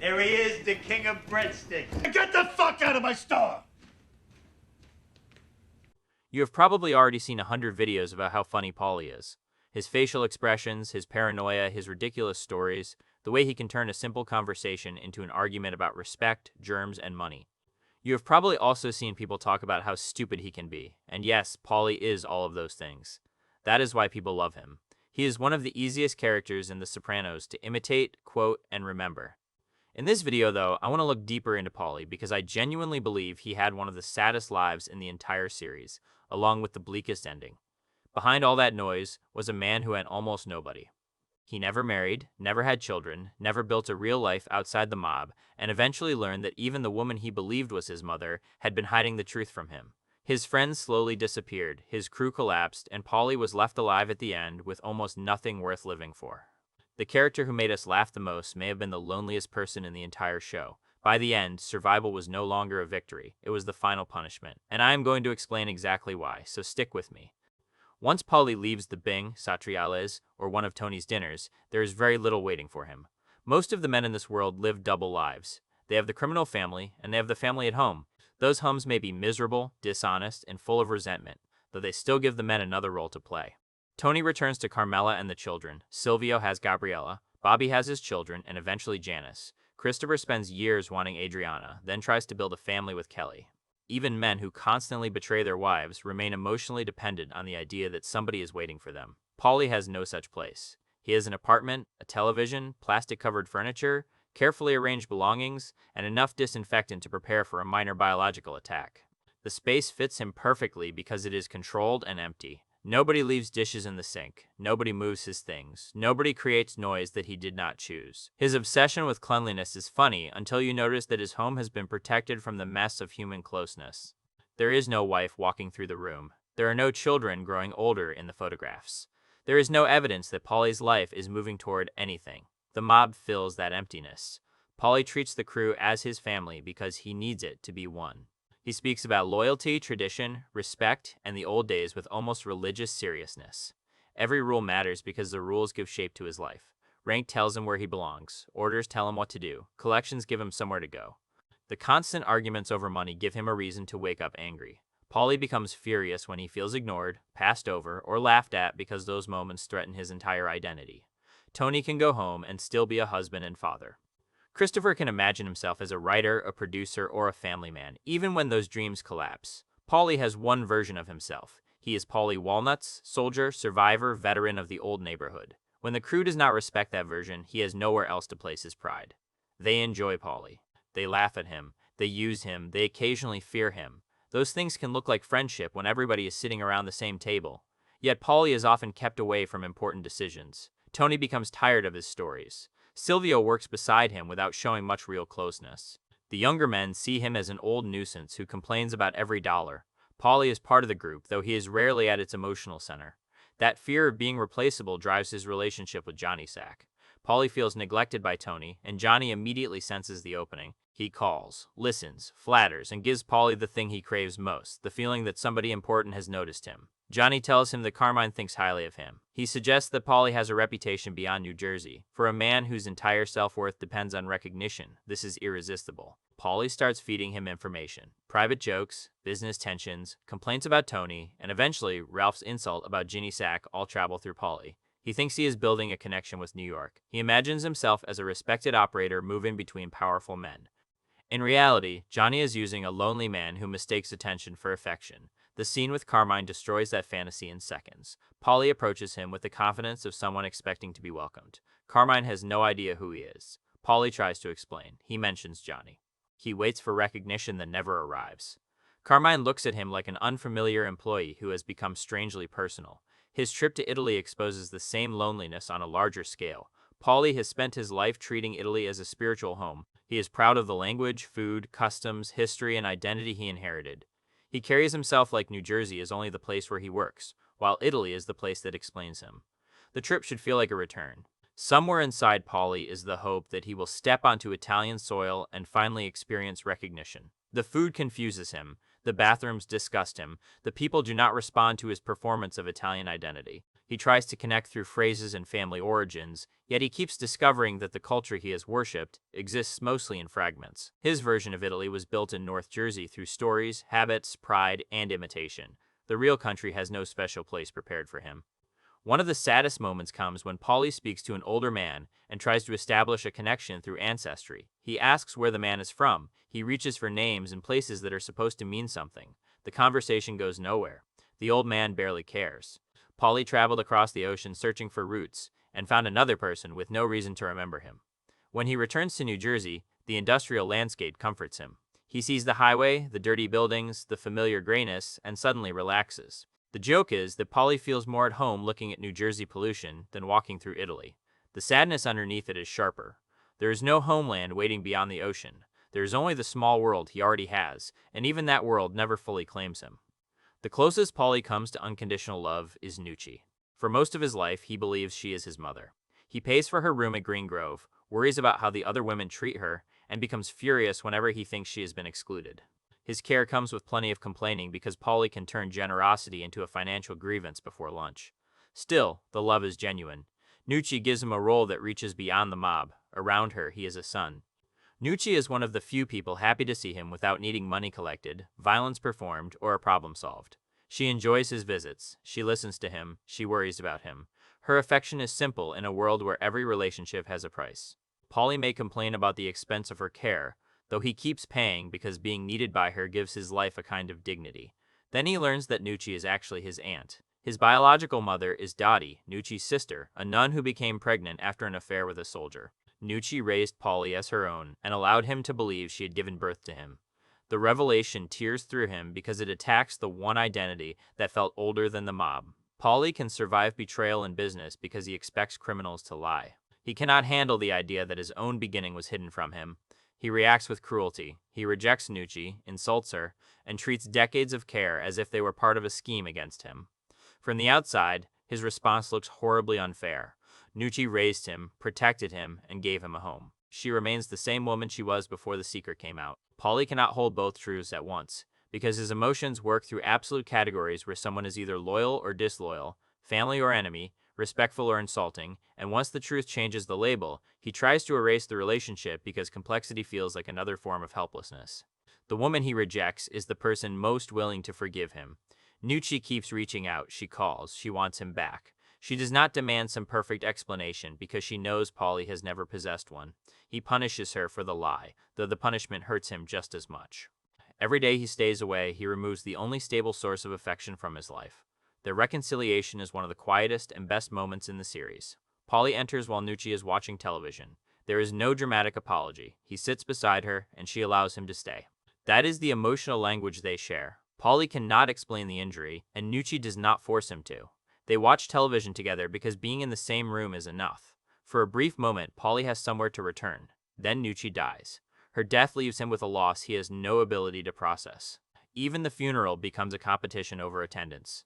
Here he is, the king of breadsticks. Get the fuck out of my store! You have probably already seen 100 videos about how funny Paulie is. His facial expressions, his paranoia, his ridiculous stories, the way he can turn a simple conversation into an argument about respect, germs, and money. You have probably also seen people talk about how stupid he can be, and yes, Paulie is all of those things. That is why people love him. He is one of the easiest characters in The Sopranos to imitate, quote, and remember. In this video, though, I want to look deeper into Paulie because I genuinely believe he had one of the saddest lives in the entire series, along with the bleakest ending. Behind all that noise was a man who had almost nobody. He never married, never had children, never built a real life outside the mob, and eventually learned that even the woman he believed was his mother had been hiding the truth from him. His friends slowly disappeared, his crew collapsed, and Paulie was left alive at the end with almost nothing worth living for. The character who made us laugh the most may have been the loneliest person in the entire show. By the end, survival was no longer a victory, it was the final punishment, and I am going to explain exactly why, so stick with me. Once Paulie leaves the Bing, Satriales, or one of Tony's dinners, there is very little waiting for him. Most of the men in this world live double lives. They have the criminal family, and they have the family at home. Those homes may be miserable, dishonest, and full of resentment, though they still give the men another role to play. Tony returns to Carmela and the children. Silvio has Gabriella. Bobby has his children, and eventually Janice. Christopher spends years wanting Adriana, then tries to build a family with Kelly. Even men who constantly betray their wives remain emotionally dependent on the idea that somebody is waiting for them. Paulie has no such place. He has an apartment, a television, plastic-covered furniture, carefully arranged belongings, and enough disinfectant to prepare for a minor biological attack. The space fits him perfectly because it is controlled and empty. Nobody leaves dishes in the sink. Nobody moves his things. Nobody creates noise that he did not choose. His obsession with cleanliness is funny until you notice that his home has been protected from the mess of human closeness. There is no wife walking through the room. There are no children growing older in the photographs. There is no evidence that Paulie's life is moving toward anything. The mob fills that emptiness. Paulie treats the crew as his family because he needs it to be one. He speaks about loyalty, tradition, respect, and the old days with almost religious seriousness. Every rule matters because the rules give shape to his life. Rank tells him where he belongs. Orders tell him what to do. Collections give him somewhere to go. The constant arguments over money give him a reason to wake up angry. Paulie becomes furious when he feels ignored, passed over, or laughed at because those moments threaten his entire identity. Tony can go home and still be a husband and father. Christopher can imagine himself as a writer, a producer, or a family man, even when those dreams collapse. Paulie has one version of himself. He is Paulie Walnuts, soldier, survivor, veteran of the old neighborhood. When the crew does not respect that version, he has nowhere else to place his pride. They enjoy Paulie. They laugh at him. They use him. They occasionally fear him. Those things can look like friendship when everybody is sitting around the same table. Yet Paulie is often kept away from important decisions. Tony becomes tired of his stories. Silvio works beside him without showing much real closeness. The younger men see him as an old nuisance who complains about every dollar. Paulie is part of the group, though he is rarely at its emotional center. That fear of being replaceable drives his relationship with Johnny Sack. Paulie feels neglected by Tony, and Johnny immediately senses the opening. He calls, listens, flatters, and gives Paulie the thing he craves most, the feeling that somebody important has noticed him. Johnny tells him that Carmine thinks highly of him. He suggests that Paulie has a reputation beyond New Jersey. For a man whose entire self-worth depends on recognition, this is irresistible. Paulie starts feeding him information. Private jokes, business tensions, complaints about Tony, and eventually Ralph's insult about Ginny Sack all travel through Paulie. He thinks he is building a connection with New York. He imagines himself as a respected operator moving between powerful men. In reality, Johnny is using a lonely man who mistakes attention for affection. The scene with Carmine destroys that fantasy in seconds. Paulie approaches him with the confidence of someone expecting to be welcomed. Carmine has no idea who he is. Paulie tries to explain. He mentions Johnny. He waits for recognition that never arrives. Carmine looks at him like an unfamiliar employee who has become strangely personal. His trip to Italy exposes the same loneliness on a larger scale. Paulie has spent his life treating Italy as a spiritual home. He is proud of the language, food, customs, history, and identity he inherited. He carries himself like New Jersey is only the place where he works, while Italy is the place that explains him. The trip should feel like a return. Somewhere inside Paulie is the hope that he will step onto Italian soil and finally experience recognition. The food confuses him. The bathrooms disgust him. The people do not respond to his performance of Italian identity. He tries to connect through phrases and family origins, yet he keeps discovering that the culture he has worshipped exists mostly in fragments. His version of Italy was built in North Jersey through stories, habits, pride, and imitation. The real country has no special place prepared for him. One of the saddest moments comes when Paulie speaks to an older man and tries to establish a connection through ancestry. He asks where the man is from. He reaches for names and places that are supposed to mean something. The conversation goes nowhere. The old man barely cares. Paulie traveled across the ocean searching for roots and found another person with no reason to remember him. When he returns to New Jersey, the industrial landscape comforts him. He sees the highway, the dirty buildings, the familiar grayness, and suddenly relaxes. The joke is that Paulie feels more at home looking at New Jersey pollution than walking through Italy. The sadness underneath it is sharper. There is no homeland waiting beyond the ocean. There is only the small world he already has, and even that world never fully claims him. The closest Paulie comes to unconditional love is Nucci. For most of his life, he believes she is his mother. He pays for her room at Green Grove, worries about how the other women treat her, and becomes furious whenever he thinks she has been excluded. His care comes with plenty of complaining because Paulie can turn generosity into a financial grievance before lunch. Still, the love is genuine. Nucci gives him a role that reaches beyond the mob. Around her, he is a son. Nucci is one of the few people happy to see him without needing money collected, violence performed, or a problem solved. She enjoys his visits. She listens to him. She worries about him. Her affection is simple in a world where every relationship has a price. Paulie may complain about the expense of her care, though he keeps paying because being needed by her gives his life a kind of dignity. Then he learns that Nucci is actually his aunt. His biological mother is Dottie, Nucci's sister, a nun who became pregnant after an affair with a soldier. Nucci raised Paulie as her own and allowed him to believe she had given birth to him. The revelation tears through him because it attacks the one identity that felt older than the mob. Paulie can survive betrayal in business because he expects criminals to lie. He cannot handle the idea that his own beginning was hidden from him. He reacts with cruelty. He rejects Nucci, insults her, and treats decades of care as if they were part of a scheme against him. From the outside, his response looks horribly unfair. Nucci raised him, protected him, and gave him a home. She remains the same woman she was before the secret came out. Paulie cannot hold both truths at once, because his emotions work through absolute categories where someone is either loyal or disloyal, family or enemy, respectful or insulting, and once the truth changes the label, he tries to erase the relationship because complexity feels like another form of helplessness. The woman he rejects is the person most willing to forgive him. Nucci keeps reaching out. She calls. She wants him back. She does not demand some perfect explanation because she knows Paulie has never possessed one. He punishes her for the lie, though the punishment hurts him just as much. Every day he stays away, he removes the only stable source of affection from his life. Their reconciliation is one of the quietest and best moments in the series. Paulie enters while Nucci is watching television. There is no dramatic apology. He sits beside her, and she allows him to stay. That is the emotional language they share. Paulie cannot explain the injury, and Nucci does not force him to. They watch television together because being in the same room is enough. For a brief moment, Paulie has somewhere to return. Then Nucci dies. Her death leaves him with a loss he has no ability to process. Even the funeral becomes a competition over attendance.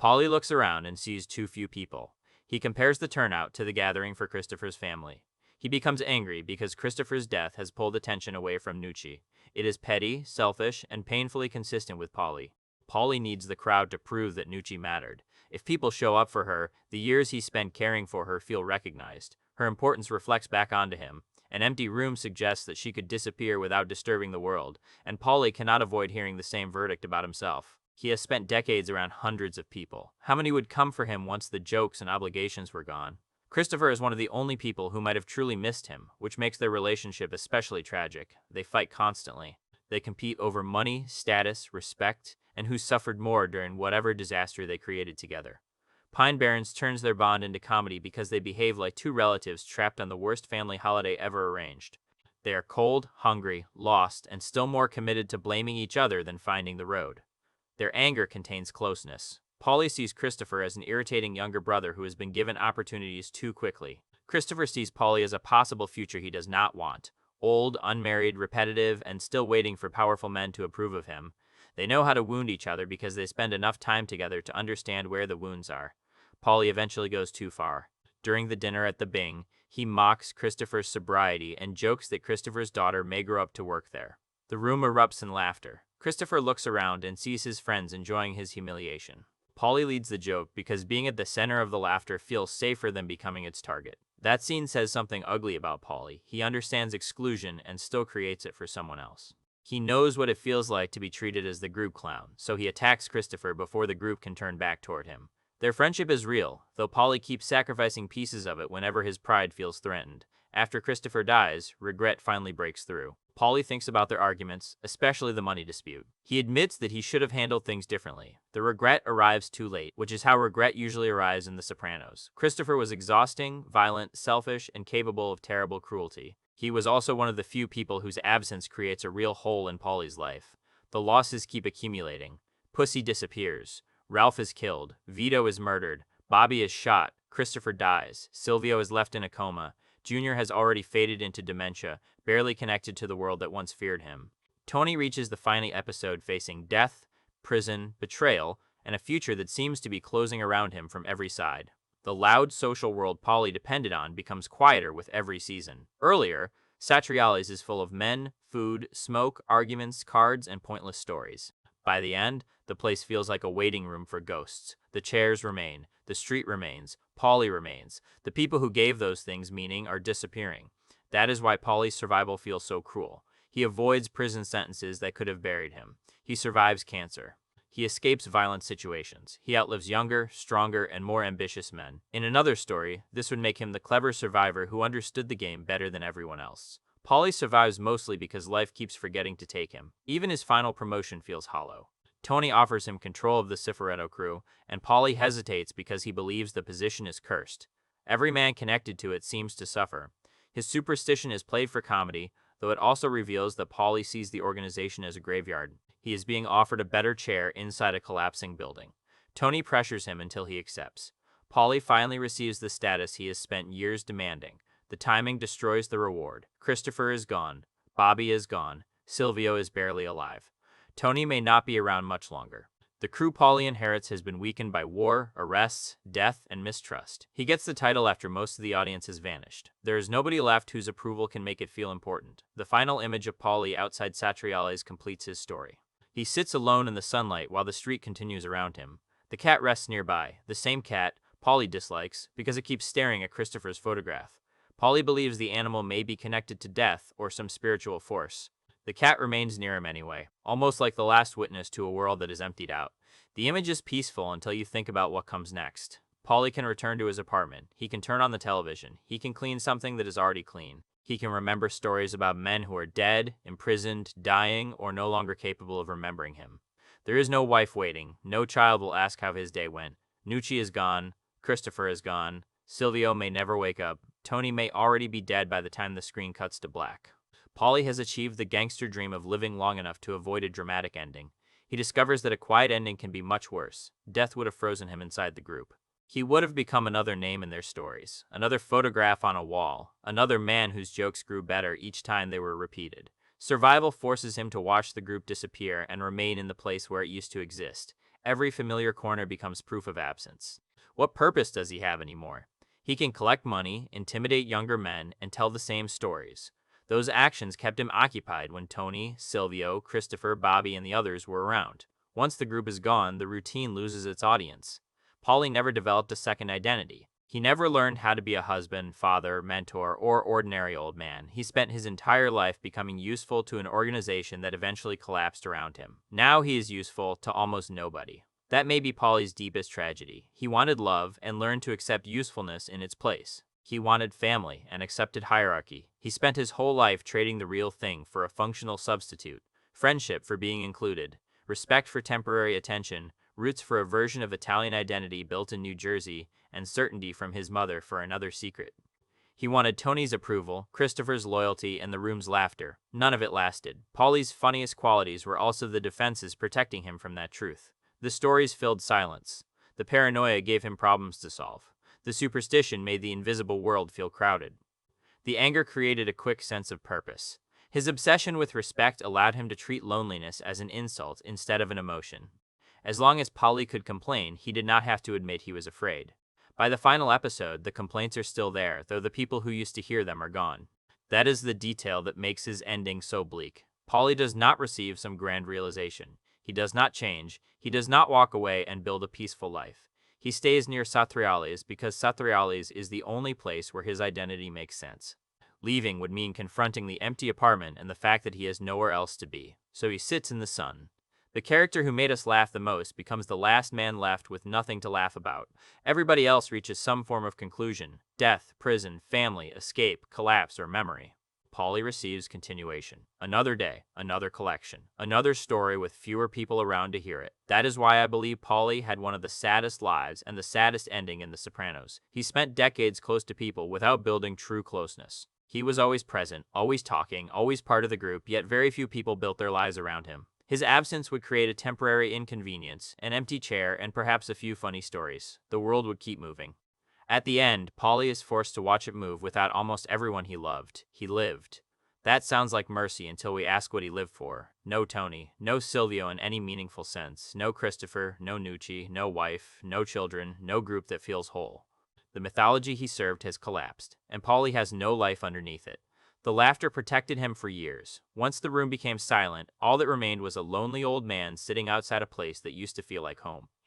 Paulie looks around and sees too few people. He compares the turnout to the gathering for Christopher's family. He becomes angry because Christopher's death has pulled attention away from Nucci. It is petty, selfish, and painfully consistent with Paulie. Paulie needs the crowd to prove that Nucci mattered. If people show up for her, the years he spent caring for her feel recognized. Her importance reflects back onto him. An empty room suggests that she could disappear without disturbing the world, and Paulie cannot avoid hearing the same verdict about himself. He has spent decades around hundreds of people. How many would come for him once the jokes and obligations were gone? Christopher is one of the only people who might have truly missed him, which makes their relationship especially tragic. They fight constantly. They compete over money, status, respect, and who suffered more during whatever disaster they created together. Pine Barrens turns their bond into comedy because they behave like two relatives trapped on the worst family holiday ever arranged. They are cold, hungry, lost, and still more committed to blaming each other than finding the road. Their anger contains closeness. Paulie sees Christopher as an irritating younger brother who has been given opportunities too quickly. Christopher sees Paulie as a possible future he does not want. Old, unmarried, repetitive, and still waiting for powerful men to approve of him. They know how to wound each other because they spend enough time together to understand where the wounds are. Paulie eventually goes too far. During the dinner at the Bing, he mocks Christopher's sobriety and jokes that Christopher's daughter may grow up to work there. The room erupts in laughter. Christopher looks around and sees his friends enjoying his humiliation. Paulie leads the joke because being at the center of the laughter feels safer than becoming its target. That scene says something ugly about Paulie. He understands exclusion and still creates it for someone else. He knows what it feels like to be treated as the group clown, so he attacks Christopher before the group can turn back toward him. Their friendship is real, though Paulie keeps sacrificing pieces of it whenever his pride feels threatened. After Christopher dies, regret finally breaks through. Paulie thinks about their arguments, especially the money dispute. He admits that he should have handled things differently. The regret arrives too late, which is how regret usually arrives in The Sopranos. Christopher was exhausting, violent, selfish, and capable of terrible cruelty. He was also one of the few people whose absence creates a real hole in Paulie's life. The losses keep accumulating. Pussy disappears. Ralph is killed. Vito is murdered. Bobby is shot. Christopher dies. Silvio is left in a coma. Junior has already faded into dementia, barely connected to the world that once feared him. Tony reaches the final episode facing death, prison, betrayal, and a future that seems to be closing around him from every side. The loud social world Paulie depended on becomes quieter with every season. Earlier, Satriale's is full of men, food, smoke, arguments, cards, and pointless stories. By the end, the place feels like a waiting room for ghosts. The chairs remain. The street remains. Paulie remains. The people who gave those things meaning are disappearing. That is why Paulie's survival feels so cruel. He avoids prison sentences that could have buried him. He survives cancer. He escapes violent situations. He outlives younger, stronger, and more ambitious men. In another story, this would make him the clever survivor who understood the game better than everyone else. Paulie survives mostly because life keeps forgetting to take him. Even his final promotion feels hollow. Tony offers him control of the Cifaretto crew, and Paulie hesitates because he believes the position is cursed. Every man connected to it seems to suffer. His superstition is played for comedy, though it also reveals that Paulie sees the organization as a graveyard. He is being offered a better chair inside a collapsing building. Tony pressures him until he accepts. Paulie finally receives the status he has spent years demanding. The timing destroys the reward. Christopher is gone. Bobby is gone. Silvio is barely alive. Tony may not be around much longer. The crew Paulie inherits has been weakened by war, arrests, death, and mistrust. He gets the title after most of the audience has vanished. There is nobody left whose approval can make it feel important. The final image of Paulie outside Satriale's completes his story. He sits alone in the sunlight while the street continues around him. The cat rests nearby, the same cat Paulie dislikes because it keeps staring at Christopher's photograph. Paulie believes the animal may be connected to death or some spiritual force. The cat remains near him anyway, almost like the last witness to a world that is emptied out. The image is peaceful until you think about what comes next. Paulie can return to his apartment. He can turn on the television. He can clean something that is already clean. He can remember stories about men who are dead, imprisoned, dying, or no longer capable of remembering him. There is no wife waiting. No child will ask how his day went. Nucci is gone. Christopher is gone. Silvio may never wake up. Tony may already be dead by the time the screen cuts to black. Paulie has achieved the gangster dream of living long enough to avoid a dramatic ending. He discovers that a quiet ending can be much worse. Death would have frozen him inside the group. He would have become another name in their stories, another photograph on a wall, another man whose jokes grew better each time they were repeated. Survival forces him to watch the group disappear and remain in the place where it used to exist. Every familiar corner becomes proof of absence. What purpose does he have anymore? He can collect money, intimidate younger men, and tell the same stories. Those actions kept him occupied when Tony, Silvio, Christopher, Bobby, and the others were around. Once the group is gone, the routine loses its audience. Paulie never developed a second identity. He never learned how to be a husband, father, mentor, or ordinary old man. He spent his entire life becoming useful to an organization that eventually collapsed around him. Now he is useful to almost nobody. That may be Paulie's deepest tragedy. He wanted love and learned to accept usefulness in its place. He wanted family and accepted hierarchy. He spent his whole life trading the real thing for a functional substitute, friendship for being included, respect for temporary attention, roots for a version of Italian identity built in New Jersey, and certainty from his mother for another secret. He wanted Tony's approval, Christopher's loyalty, and the room's laughter. None of it lasted. Paulie's funniest qualities were also the defenses protecting him from that truth. The stories filled silence. The paranoia gave him problems to solve. The superstition made the invisible world feel crowded. The anger created a quick sense of purpose. His obsession with respect allowed him to treat loneliness as an insult instead of an emotion. As long as Paulie could complain, he did not have to admit he was afraid. By the final episode, the complaints are still there, though the people who used to hear them are gone. That is the detail that makes his ending so bleak. Paulie does not receive some grand realization. He does not change. He does not walk away and build a peaceful life. He stays near Satriales because Satriales is the only place where his identity makes sense. Leaving would mean confronting the empty apartment and the fact that he has nowhere else to be. So he sits in the sun. The character who made us laugh the most becomes the last man left with nothing to laugh about. Everybody else reaches some form of conclusion: death, prison, family, escape, collapse, or memory. Paulie receives continuation. Another day, another collection, another story with fewer people around to hear it. That is why I believe Paulie had one of the saddest lives and the saddest ending in The Sopranos. He spent decades close to people without building true closeness. He was always present, always talking, always part of the group, yet very few people built their lives around him. His absence would create a temporary inconvenience, an empty chair, and perhaps a few funny stories. The world would keep moving. At the end, Paulie is forced to watch it move without almost everyone he loved. He lived. That sounds like mercy until we ask what he lived for. No Tony, no Silvio in any meaningful sense, no Christopher, no Nucci, no wife, no children, no group that feels whole. The mythology he served has collapsed, and Paulie has no life underneath it. The laughter protected him for years. Once the room became silent, all that remained was a lonely old man sitting outside a place that used to feel like home.